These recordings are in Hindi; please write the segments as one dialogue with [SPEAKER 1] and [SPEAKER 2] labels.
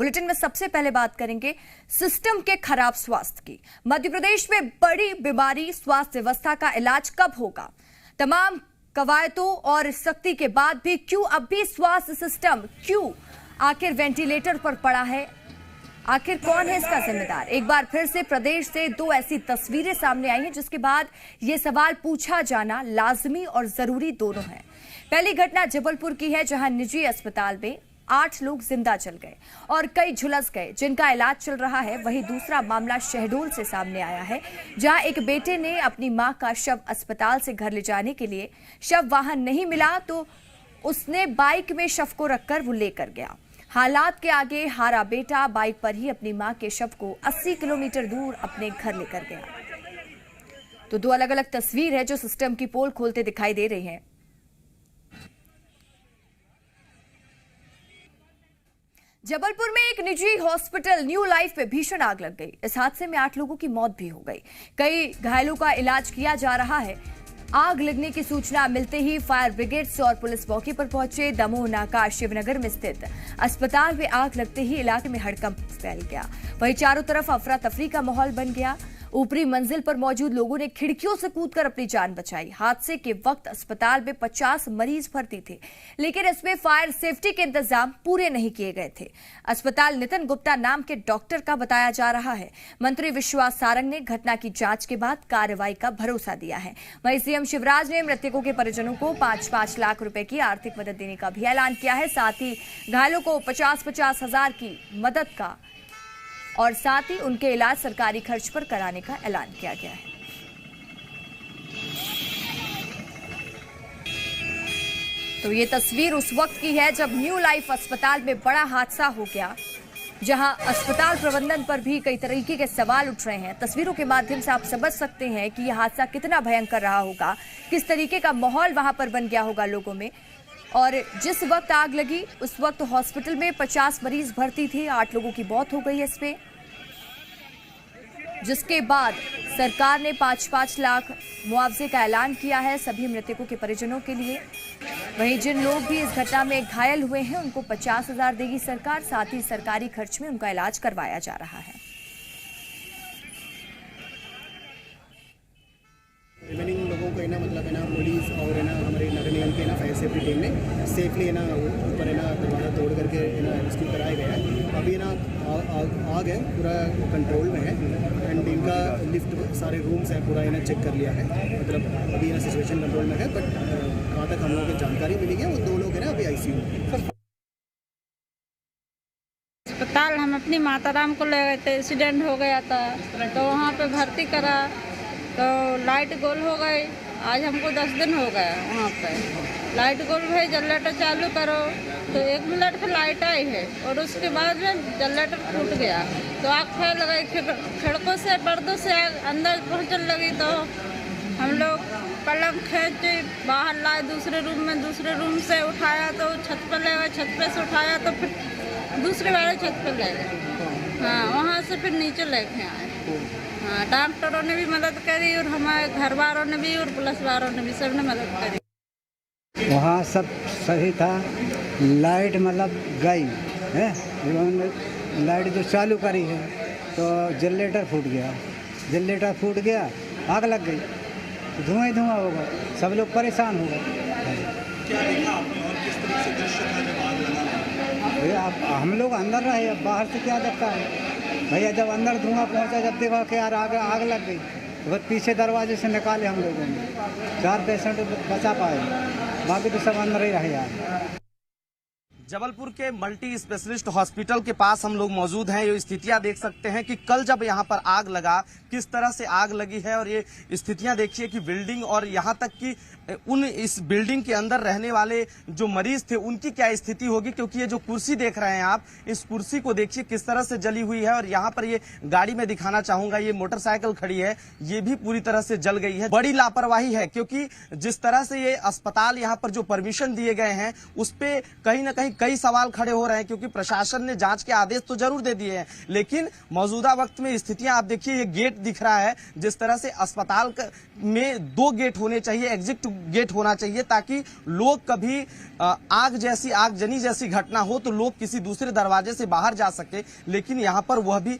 [SPEAKER 1] बुलेटिन में सबसे पहले बात करेंगे सिस्टम के खराब स्वास्थ्य की। मध्य प्रदेश में बड़ी बीमारी स्वास्थ्य व्यवस्था का इलाज कब होगा? तमाम कवायदों और सख्ती के बाद भी क्यों अब भी स्वास्थ्य सिस्टम क्यों आखिर वेंटिलेटर पर पड़ा है? आखिर कौन है इसका जिम्मेदार? एक बार फिर से प्रदेश से दो ऐसी तस्वीरें सामने आई हैं जिसके बाद यह सवाल पूछा जाना लाजमी और जरूरी दोनों है। पहली घटना जबलपुर की है, जहां निजी अस्पताल में 8 लोग जिंदा जल गए और कई झुलस गए जिनका इलाज चल रहा है। वहीं दूसरा मामला शहडोल से सामने आया है, जहां एक बेटे ने अपनी मां का शव अस्पताल से घर ले जाने के लिए शव वाहन नहीं मिला तो उसने बाइक में शव को रखकर वो लेकर गया। हालात के आगे हारा बेटा बाइक पर ही अपनी मां के शव को 80 किलोमीटर दूर अपने घर लेकर गया। तो दो अलग अलग तस्वीर है जो सिस्टम की पोल खोलते दिखाई दे रही है। जबलपुर में एक निजी हॉस्पिटल न्यू लाइफ में भीषण आग लग गई। इस हादसे में 8 लोगों की मौत भी हो गई, कई घायलों का इलाज किया जा रहा है। आग लगने की सूचना मिलते ही फायर ब्रिगेड और पुलिस मौके पर पहुंचे। दमोह नाका शिवनगर में स्थित अस्पताल में आग लगते ही इलाके में हड़कंप फैल गया। वहीं चारों तरफ अफरा तफरी का माहौल बन गया। ऊपरी मंजिल पर मौजूद लोगों ने खिड़कियों से कूदकर अपनी जान बचाई। हादसे के वक्त अस्पताल में 50 मरीज भर्ती थे, लेकिन इसमें फायर सेफ्टी के इंतजाम पूरे नहीं किए गए थे। अस्पताल नितिन गुप्ता नाम के डॉक्टर का बताया जा रहा है। मंत्री विश्वास सारंग ने घटना की जांच के बाद कार्रवाई का भरोसा दिया है। वहीं सीएम शिवराज ने मृतकों के परिजनों को 5-5 लाख रुपए की आर्थिक मदद देने का भी ऐलान किया है। साथ ही घायलों को 50-50 हजार की मदद का और साथ ही उनके इलाज सरकारी खर्च पर कराने का ऐलान किया गया है। तो ये तस्वीर उस वक्त की है जब न्यू लाइफ अस्पताल में बड़ा हादसा हो गया, जहां अस्पताल प्रबंधन पर भी कई तरीके के सवाल उठ रहे हैं। तस्वीरों के माध्यम से आप समझ सकते हैं कि यह हादसा कितना भयंकर रहा होगा, किस तरीके का माहौल वहां पर बन गया होगा लोगों में। और जिस वक्त आग लगी उस वक्त हॉस्पिटल में 50 मरीज भर्ती थे, 8 लोगों की मौत हो गई इसमें, जिसके बाद सरकार ने 5-5 लाख मुआवजे का ऐलान किया है सभी मृतकों के परिजनों के लिए। वहीं जिन लोग भी इस घटना में घायल हुए हैं उनको 50,000 देगी सरकार। साथ ही सरकारी खर्च में उनका इलाज करवाया जा रहा है।
[SPEAKER 2] रिमेनिंग लोगों को मतलब पुलिस और हमारे नगर निगम के फायर सेफ्टी टीम ने सेफली ऊपर दरवाज़ा तोड़ करके रेस्क्यू कराया गया है। अभी आग है पूरा कंट्रोल में है एंड इनका लिफ्ट सारे रूम्स हैं पूरा चेक कर लिया है। मतलब अभी सिचुएशन कंट्रोल में है, बट कहाँ तक हम लोगों को जानकारी मिली है वो 2 लोग हैं अभी ICU में।
[SPEAKER 3] अस्पताल हम अपनी माताराम को ले गए थे, एक्सीडेंट हो गया था तो वहाँ पे भर्ती करा तो लाइट गोल हो गई। आज हमको 10 दिन हो गया वहाँ पे लाइट गोल है। जनरेटर चालू करो तो 1 मिनट पे लाइट आई है और उसके बाद में जनरेटर टूट गया तो आग फैल गई। खिड़कों से पर्दों से अंदर पहुँचने लगी तो हम लोग पलंग खींच बाहर लाए दूसरे रूम से उठाया तो छत पर ले गए। छत पे से उठाया तो फिर दूसरे वाले छत पर ले गए। हाँ, वहाँ से फिर नीचे लेके आए। हाँ, डॉक्टरों ने भी मदद करी और हमारे घर वालों ने भी और पुलिस वालों ने भी, सबने मदद करी।
[SPEAKER 4] वहाँ सब सही था। लाइट मतलब गई है, उन्होंने लाइट जो चालू करी है तो जनरेटर फूट गया, आग लग गई, धुआं ही धुआं होगा, सब लोग परेशान हो गए।
[SPEAKER 2] क्या देखा आपने और किस तरह से दृश्य था जब आग लगा?
[SPEAKER 4] हम लोग अंदर रहे, अब बाहर से क्या देखता है भैया। जब अंदर धुआं पहुंचा, जब देखा कि यार आग लग गई तो बस पीछे दरवाजे से निकाले हम लोगों ने। 4 पेशेंट बचा पाए, बाकी तो सब अंदर ही रहे यार।
[SPEAKER 5] जबलपुर के मल्टी स्पेशलिस्ट हॉस्पिटल के पास हम लोग मौजूद हैं। ये स्थितियां देख सकते हैं कि कल जब यहाँ पर आग लगा किस तरह से आग लगी है, और ये स्थितियां देखिए कि बिल्डिंग और यहाँ तक कि उन इस बिल्डिंग के अंदर रहने वाले जो मरीज थे उनकी क्या स्थिति होगी, क्योंकि ये जो कुर्सी देख रहे हैं आप, इस कुर्सी को देखिए किस तरह से जली हुई है। और यहाँ पर ये गाड़ी में दिखाना चाहूंगा, ये मोटरसाइकिल खड़ी है, ये भी पूरी तरह से जल गई है। बड़ी लापरवाही है, क्योंकि जिस तरह से ये अस्पताल यहाँ पर जो परमिशन दिए गए हैं उस पे कहीं ना कहीं कई सवाल खड़े हो रहे हैं, क्योंकि प्रशासन ने जांच के आदेश तो जरूर दे दिए हैं, लेकिन मौजूदा वक्त में स्थितियां आप देखिए, ये गेट दिख रहा है, जिस तरह से अस्पताल में 2 गेट होने चाहिए, एग्जिट गेट होना चाहिए, ताकि लोग कभी आगजनी जैसी घटना हो तो लोग किसी दूसरे दरवाजे से बाहर जा सके, लेकिन यहाँ पर वह भी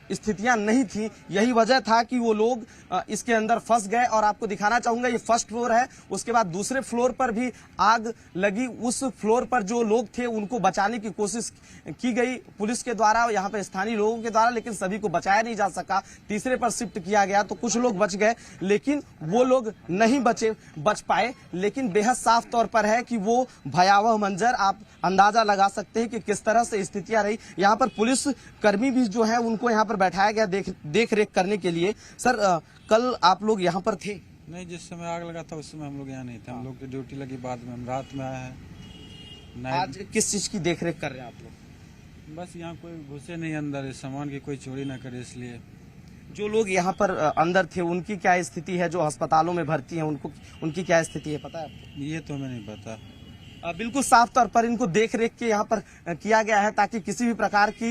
[SPEAKER 5] स्थितियां नहीं थी। यही वजह था कि वो लोग इसके अंदर फंस गए। और आपको दिखाना चाहूंगा, ये फर्स्ट फ्लोर है, उसके बाद दूसरे फ्लोर पर भी आग लगी। उस फ्लोर पर जो लोग थे उनको बचाने की कोशिश की गई पुलिस के द्वारा, यहाँ पे स्थानीय लोगों के द्वारा, लेकिन सभी को बचाया नहीं जा सका। तीसरे पर शिफ्ट किया गया तो कुछ लोग बच गए, लेकिन वो लोग नहीं बच पाए। लेकिन बेहद साफ तौर पर है कि वो भयावह मंजर आप अंदाजा लगा सकते हैं कि किस तरह से स्थितियां रही। यहाँ पर पुलिस कर्मी भी जो है उनको यहाँ पर बैठाया गया देख रेख करने के लिए। सर, कल आप लोग यहाँ पर थे?
[SPEAKER 6] नहीं, जिस समय आग लगा था उस समय हम लोग यहाँ नहीं थे। हम लोग की ड्यूटी लगी बाद में, हम रात में आए हैं।
[SPEAKER 5] आज किस चीज की देख रेख कर रहे हैं आप लोग?
[SPEAKER 6] बस यहाँ कोई घुसे नहीं अंदर, इस सामान की कोई चोरी ना करे, इसलिए।
[SPEAKER 5] जो लोग यहाँ पर अंदर थे उनकी क्या स्थिति है? जो अस्पतालों में भर्ती हैं उनकी क्या स्थिति है, पता है आपको?
[SPEAKER 6] ये तो हमें नहीं पता।
[SPEAKER 5] बिल्कुल साफ तौर पर इनको देख रेख के यहाँ पर किया गया है, ताकि किसी भी प्रकार की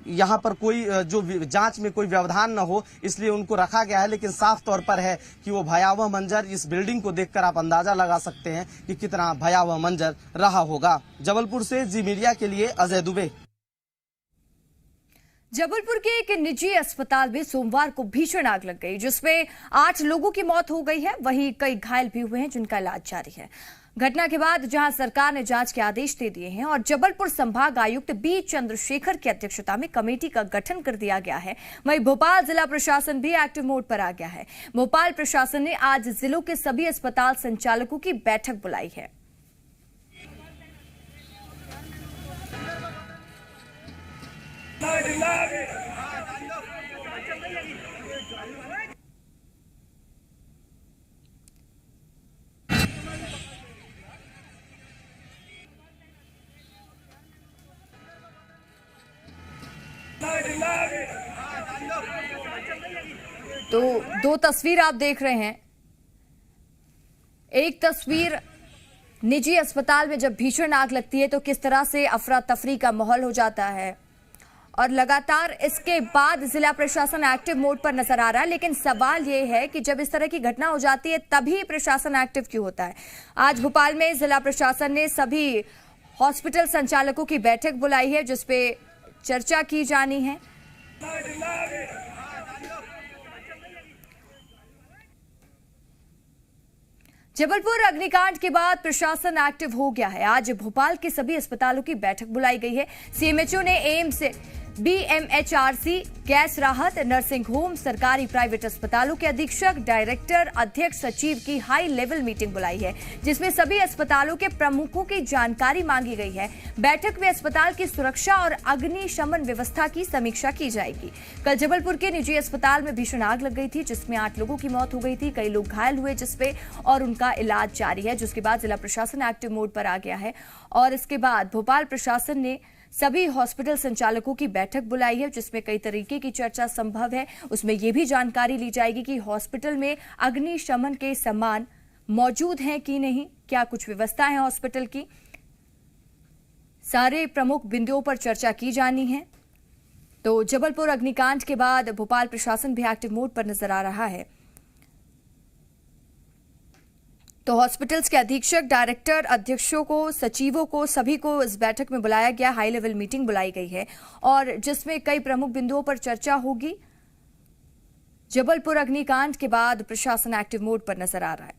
[SPEAKER 5] यहाँ पर कोई जो जांच में कोई व्यवधान न हो, इसलिए उनको रखा गया है। लेकिन साफ तौर पर है कि वो भयावह मंजर, इस बिल्डिंग को देखकर आप अंदाजा लगा सकते हैं कि कितना भयावह मंजर रहा होगा। जबलपुर से जी मीडिया के लिए अजय दुबे।
[SPEAKER 1] जबलपुर के एक निजी अस्पताल में सोमवार को भीषण आग लग गई, जिसमें 8 लोगों की मौत हो गई है, वहीं कई घायल भी हुए हैं जिनका इलाज जारी है। घटना के बाद जहां सरकार ने जांच के आदेश दे दिए हैं और जबलपुर संभाग आयुक्त बी चंद्रशेखर की अध्यक्षता में कमेटी का गठन कर दिया गया है, वहीं भोपाल जिला प्रशासन भी एक्टिव मोड पर आ गया है। भोपाल प्रशासन ने आज जिलों के सभी अस्पताल संचालकों की बैठक बुलाई है। तो 2 तस्वीर आप देख रहे हैं। एक तस्वीर निजी अस्पताल में जब भीषण आग लगती है तो किस तरह से अफरा तफरी का माहौल हो जाता है, और लगातार इसके बाद जिला प्रशासन एक्टिव मोड पर नजर आ रहा है। लेकिन सवाल यह है कि जब इस तरह की घटना हो जाती है तभी प्रशासन एक्टिव क्यों होता है? आज भोपाल में जिला प्रशासन ने सभी हॉस्पिटल संचालकों की बैठक बुलाई है, जिसपे चर्चा की जानी है। जबलपुर अग्निकांड के बाद प्रशासन एक्टिव हो गया है। आज भोपाल के सभी अस्पतालों की बैठक बुलाई गई है। सीएमएचओ ने एम्स, बीएमएचआरसी, गैस राहत, नर्सिंग होम, सरकारी प्राइवेट अस्पतालों के अधीक्षक, डायरेक्टर, अध्यक्ष, सचिव की हाई लेवल मीटिंग बुलाई है, जिसमें सभी अस्पतालों के प्रमुखों की जानकारी मांगी गई है। बैठक में अस्पताल की सुरक्षा और अग्निशमन व्यवस्था की समीक्षा की जाएगी। कल जबलपुर के निजी अस्पताल में भीषण आग लग गई थी, जिसमें 8 लोगों की मौत हो गई थी, कई लोग घायल हुए जिसपे और उनका इलाज जारी है, जिसके बाद जिला प्रशासन एक्टिव मोड पर आ गया है। और इसके बाद भोपाल प्रशासन ने सभी हॉस्पिटल संचालकों की बैठक बुलाई है, जिसमें कई तरीके की चर्चा संभव है। उसमें यह भी जानकारी ली जाएगी कि हॉस्पिटल में अग्निशमन के सामान मौजूद हैं कि नहीं, क्या कुछ व्यवस्था है हॉस्पिटल की। सारे प्रमुख बिंदुओं पर चर्चा की जानी है। तो जबलपुर अग्निकांड के बाद भोपाल प्रशासन भी एक्टिव मोड पर नजर आ रहा है। तो हॉस्पिटल्स के अधीक्षक, डायरेक्टर, अध्यक्षों को, सचिवों को, सभी को इस बैठक में बुलाया गया। हाई लेवल मीटिंग बुलाई गई है और जिसमें कई प्रमुख बिंदुओं पर चर्चा होगी। जबलपुर अग्निकांड के बाद प्रशासन एक्टिव मोड पर नजर आ रहा है।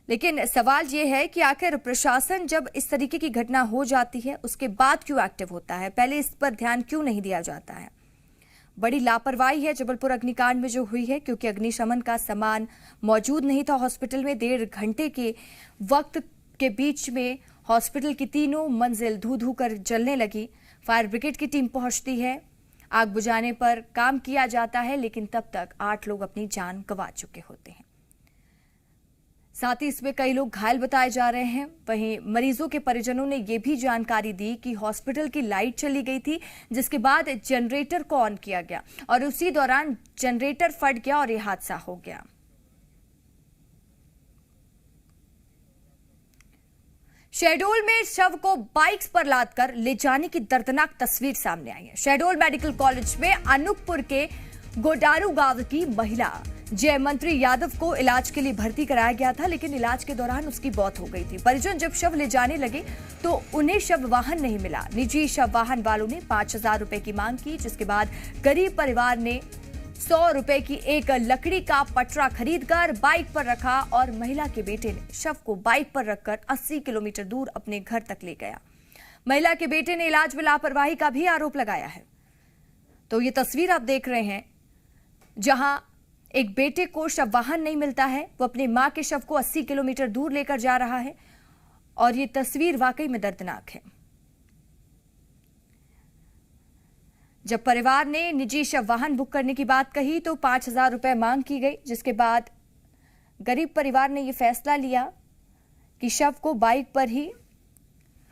[SPEAKER 1] लेकिन सवाल यह है कि आखिर प्रशासन जब इस तरीके की घटना हो जाती है उसके बाद क्यों एक्टिव होता है, पहले इस पर ध्यान क्यों नहीं दिया जाता है? बड़ी लापरवाही है जबलपुर अग्निकांड में जो हुई है, क्योंकि अग्निशमन का सामान मौजूद नहीं था हॉस्पिटल में। 1.5 घंटे के वक्त के बीच में हॉस्पिटल की तीनों मंजिल धू धू कर जलने लगी। फायर ब्रिगेड की टीम पहुंचती है, आग बुझाने पर काम किया जाता है, लेकिन तब तक 8 लोग अपनी जान गंवा चुके होते हैं। साथ ही इसमें कई लोग घायल बताए जा रहे हैं। वहीं मरीजों के परिजनों ने यह भी जानकारी दी कि हॉस्पिटल की लाइट चली गई थी, जिसके बाद जनरेटर को ऑन किया गया और उसी दौरान जनरेटर फट गया और यह हादसा हो गया। शहडोल में शव को बाइक्स पर लादकर ले जाने की दर्दनाक तस्वीर सामने आई है। शहडोल मेडिकल कॉलेज में अनूपपुर के गोडारू गांव की महिला जयमंत्री यादव को इलाज के लिए भर्ती कराया गया था, लेकिन इलाज के दौरान उसकी मौत हो गई थी। परिजन जब शव ले जाने लगे तो उन्हें शव वाहन नहीं मिला। निजी शव वाहन वालों ने 5,000 रुपए की मांग की, जिसके बाद गरीब परिवार ने 100 रुपए की एक लकड़ी का पटरा खरीदकर बाइक पर रखा और महिला के बेटे ने शव को बाइक पर रखकर 80 किलोमीटर दूर अपने घर तक ले गया। महिला के बेटे ने इलाज में लापरवाही का भी आरोप लगाया है। तो ये तस्वीर आप देख रहे हैं, जहां एक बेटे को शव वाहन नहीं मिलता है, वो अपनी मां के शव को 80 किलोमीटर दूर लेकर जा रहा है और ये तस्वीर वाकई में दर्दनाक है। जब परिवार ने निजी शव वाहन बुक करने की बात कही तो 5,000 रुपए मांग की गई, जिसके बाद गरीब परिवार ने यह फैसला लिया कि शव को बाइक पर ही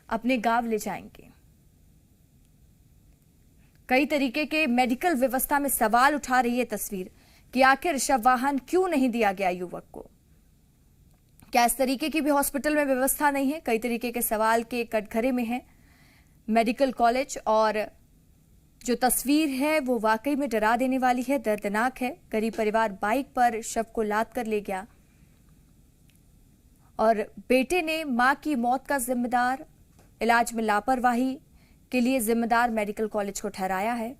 [SPEAKER 1] अपने गांव ले जाएंगे। कई तरीके के मेडिकल व्यवस्था में सवाल उठा रही है तस्वीर कि आखिर शव वाहन क्यों नहीं दिया गया युवक को। क्या इस तरीके की भी हॉस्पिटल में व्यवस्था नहीं है? कई तरीके के सवाल के कटघरे में है मेडिकल कॉलेज, और जो तस्वीर है वो वाकई में डरा देने वाली है, दर्दनाक है। गरीब परिवार बाइक पर शव को लाद कर ले गया और बेटे ने मां की मौत का जिम्मेदार, इलाज में लापरवाही के लिए जिम्मेदार मेडिकल कॉलेज को ठहराया है।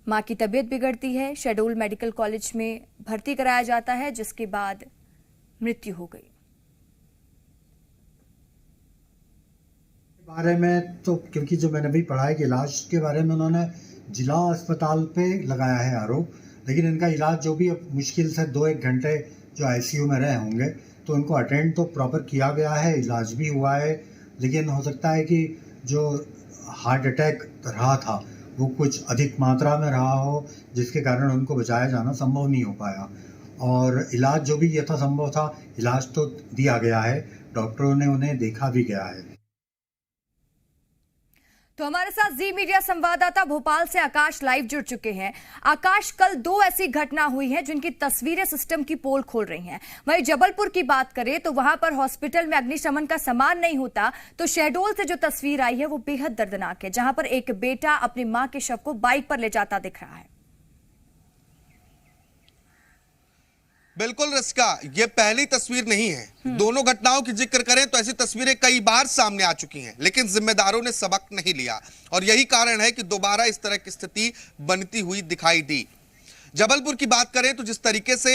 [SPEAKER 1] मां की तबीयत बिगड़ती है, शहडोल मेडिकल कॉलेज में भर्ती कराया जाता है, जिसके बाद मृत्यु हो गई।
[SPEAKER 7] बारे में तो क्योंकि जो मैंने भी पढ़ा है कि इलाज के बारे में उन्होंने जिला अस्पताल पे लगाया है आरोप, लेकिन इनका इलाज जो भी मुश्किल से 2-1 घंटे जो आईसीयू में रहे होंगे तो उनको अटेंड तो प्रॉपर किया गया है, इलाज भी हुआ है, लेकिन हो सकता है कि जो हार्ट अटैक रहा था वो कुछ अधिक मात्रा में रहा हो, जिसके कारण उनको बचाया जाना संभव नहीं हो पाया। और इलाज जो भी यथासंभव था इलाज तो दिया गया है, डॉक्टरों ने उन्हें देखा भी गया है।
[SPEAKER 1] तो हमारे साथ जी मीडिया संवाददाता भोपाल से आकाश लाइव जुड़ चुके हैं। आकाश, कल 2 ऐसी घटना हुई है जिनकी तस्वीरें सिस्टम की पोल खोल रही हैं। वहीं जबलपुर की बात करें तो वहां पर हॉस्पिटल में अग्निशमन का सामान नहीं होता, तो शहडोल से जो तस्वीर आई है वो बेहद दर्दनाक है, जहां पर एक बेटा अपनी मां के शव को बाइक पर ले जाता दिख रहा है।
[SPEAKER 8] बिल्कुल रसिका, ये पहली तस्वीर नहीं है। दोनों घटनाओं की जिक्र करें तो ऐसी तस्वीरें कई बार सामने आ चुकी हैं, लेकिन जिम्मेदारों ने सबक नहीं लिया और यही कारण है कि दोबारा इस तरह की स्थिति बनती हुई दिखाई दी। जबलपुर की बात करें तो जिस तरीके से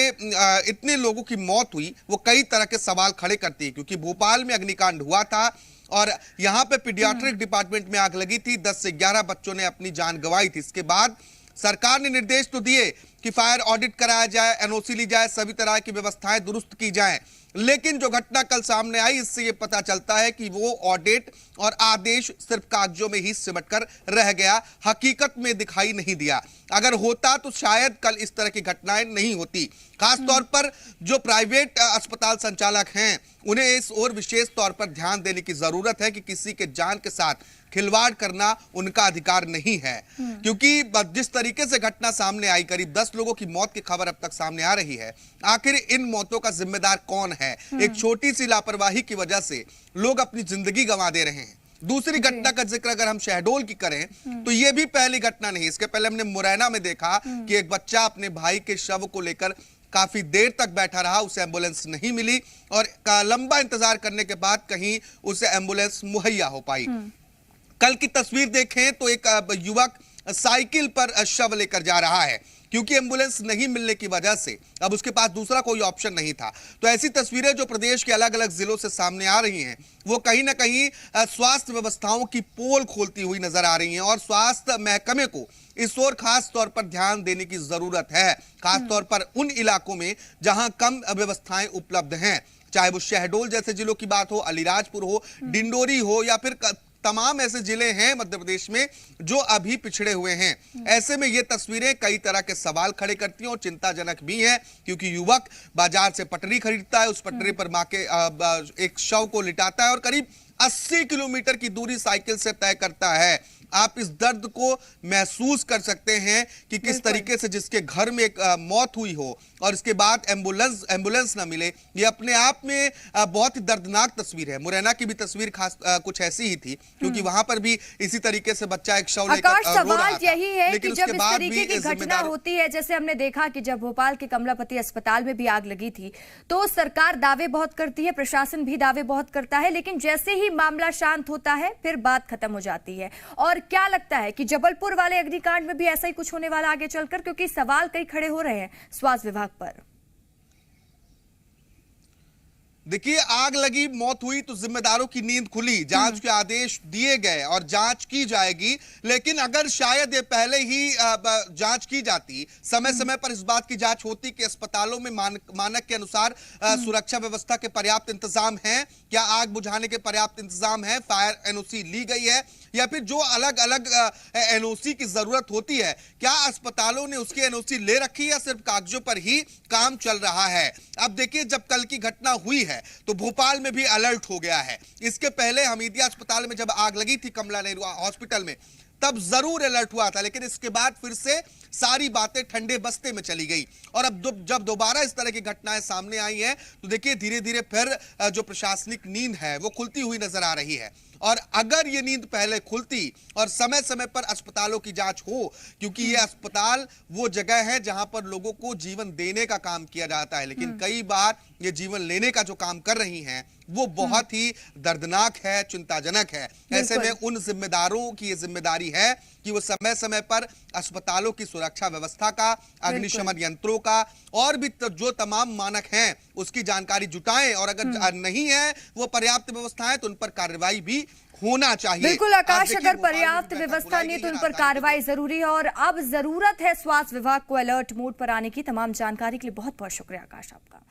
[SPEAKER 8] इतने लोगों की मौत हुई वो कई तरह के सवाल खड़े करती है, क्योंकि भोपाल में अग्निकांड हुआ था और यहाँ पे पीडियाट्रिक डिपार्टमेंट में आग लगी थी, 10 से 11 बच्चों ने अपनी जान गंवाई थी। इसके बाद सरकार ने निर्देश तो दिए कि फायर ऑडिट कराया जाए, एनओसी ली जाए, सभी तरह की व्यवस्थाएं दुरुस्त की जाएं, लेकिन जो घटना कल सामने आई इससे ये पता चलता है कि वो ऑडिट और आदेश सिर्फ कागजों में ही सिमट कर रह गया, हकीकत में दिखाई नहीं दिया। अगर होता तो शायद कल इस तरह की घटनाएं नहीं होती। खासतौर पर जो प्राइवेट अस्पताल संचालक हैं उन्हें इस ओर विशेष तौर पर ध्यान देने की जरूरत है कि किसी के जान के साथ खिलवाड़ करना उनका अधिकार नहीं है, क्योंकि जिस तरीके से घटना सामने आई, करीब 10 लोगों की मौत की खबर अब तक सामने आ रही है। आखिर इन मौतों का जिम्मेदार कौन है? एक छोटी सी लापरवाही की वजह से लोग अपनी जिंदगी गंवा दे रहे हैं। दूसरी घटना का जिक्र अगर हम शहडोल की करें तो यह भी पहली घटना नहीं। इसके पहले हमने मुरैना में देखा कि एक बच्चा अपने भाई के शव को लेकर काफी देर तक बैठा रहा, उसे एम्बुलेंस नहीं मिली और लंबा इंतजार करने के बाद कहीं उसे एम्बुलेंस मुहैया हो पाई। कल की तस्वीर देखें तो एक युवक साइकिल पर शव लेकर जा रहा है, क्योंकि एम्बुलेंस नहीं मिलने की वजह से अब उसके पास दूसरा कोई ऑप्शन नहीं था। तो ऐसी तस्वीरें जो प्रदेश के अलग अलग जिलों से सामने आ रही हैं वो कहीं ना कहीं स्वास्थ्य व्यवस्थाओं की पोल खोलती हुई नजर आ रही हैं और स्वास्थ्य महकमे को इस ओर खास तौर पर ध्यान देने की जरूरत है, खास तौर पर उन इलाकों में जहां कम व्यवस्थाएं उपलब्ध हैं, चाहे वो शहडोल जैसे जिलों की बात हो, अलीराजपुर हो, डिंडोरी हो या फिर तमाम ऐसे जिले हैं मध्य प्रदेश में जो अभी पिछड़े हुए हैं। ऐसे में ये तस्वीरें कई तरह के सवाल खड़े करती हैं और चिंताजनक भी हैं, क्योंकि युवक बाजार से पटरी खरीदता है, उस पटरी पर मां के एक शव को लिटाता है और करीब 80 किलोमीटर की दूरी साइकिल से तय करता है। आप इस दर्द को महसूस कर सकते हैं कि किस तरीके से जिसके घर में एक मौत हुई हो और इसके बाद एम्बुलेंस ना मिले, ये अपने आप में बहुत ही दर्दनाक तस्वीर है। मुरैना की भी तस्वीर खास कुछ ऐसी ही थी, क्योंकि वहां पर भी इसी तरीके से बच्चा एक शव लेकर
[SPEAKER 1] आकाश,
[SPEAKER 8] रो रहा
[SPEAKER 1] सवाल
[SPEAKER 8] था।
[SPEAKER 1] यही है
[SPEAKER 8] लेकिन
[SPEAKER 1] कि जब
[SPEAKER 8] उसके
[SPEAKER 1] इस
[SPEAKER 8] बाद
[SPEAKER 1] तरीके
[SPEAKER 8] भी
[SPEAKER 1] की घटना होती है, जैसे हमने देखा कि जब भोपाल के कमलापति अस्पताल में भी आग लगी थी, तो सरकार दावे बहुत करती है, प्रशासन भी दावे बहुत करता है, लेकिन जैसे ही मामला शांत होता है फिर बात खत्म हो जाती है। और क्या लगता है कि जबलपुर वाले अग्निकांड में भी ऐसा ही कुछ होने वाला आगे चलकर, क्योंकि सवाल कई खड़े हो रहे हैं स्वास्थ्य विभाग पर।
[SPEAKER 8] देखिए, आग लगी, मौत हुई तो जिम्मेदारों की नींद खुली, जांच के आदेश दिए गए और जांच की जाएगी। लेकिन अगर शायद ये पहले ही जांच की जाती, समय समय पर इस बात की जांच होती कि अस्पतालों में मानक के अनुसार सुरक्षा व्यवस्था के पर्याप्त इंतजाम हैं, क्या आग बुझाने के पर्याप्त इंतजाम है, फायर एनओसी ली गई है, या फिर जो अलग अलग एनओसी की जरूरत होती है, क्या अस्पतालों ने उसकी एनओसी ले रखी है या सिर्फ कागजों पर ही काम चल रहा है। अब देखिए, जब कल की घटना हुई है तो भोपाल में भी अलर्ट हो गया है। इसके पहले हमीदिया अस्पताल में जब आग लगी थी कमला नेहरू हॉस्पिटल में, तब जरूर अलर्ट हुआ था, लेकिन इसके बाद फिर से सारी बातें ठंडे बस्ते में चली गई। और अब जब दोबारा इस तरह की घटनाएं सामने आई हैं, तो देखिए धीरे धीरे फिर जो प्रशासनिक नींद है वो खुलती हुई नजर आ रही है। और अगर ये नींद पहले खुलती और समय समय पर अस्पतालों की जांच हो, क्योंकि ये अस्पताल वो जगह है जहां पर लोगों को जीवन देने का काम किया जाता है, लेकिन कई बार ये जीवन लेने का जो काम कर रही हैं वो बहुत ही दर्दनाक है, चिंताजनक है। ऐसे में उन जिम्मेदारों की ये जिम्मेदारी है कि वो समय समय पर अस्पतालों की सुरक्षा व्यवस्था का, अग्निशमन यंत्रों का और भी जो तमाम मानक हैं उसकी जानकारी जुटाएं, और अगर नहीं है वो पर्याप्त व्यवस्थाएं तो उन पर कार्रवाई भी होना चाहिए।
[SPEAKER 1] बिल्कुल आकाश, अगर पर्याप्त व्यवस्था नहीं तो उन पर कार्रवाई जरूरी है, और अब जरूरत है स्वास्थ्य विभाग को अलर्ट मोड पर आने की। तमाम जानकारी के लिए बहुत बहुत शुक्रिया आकाश आपका।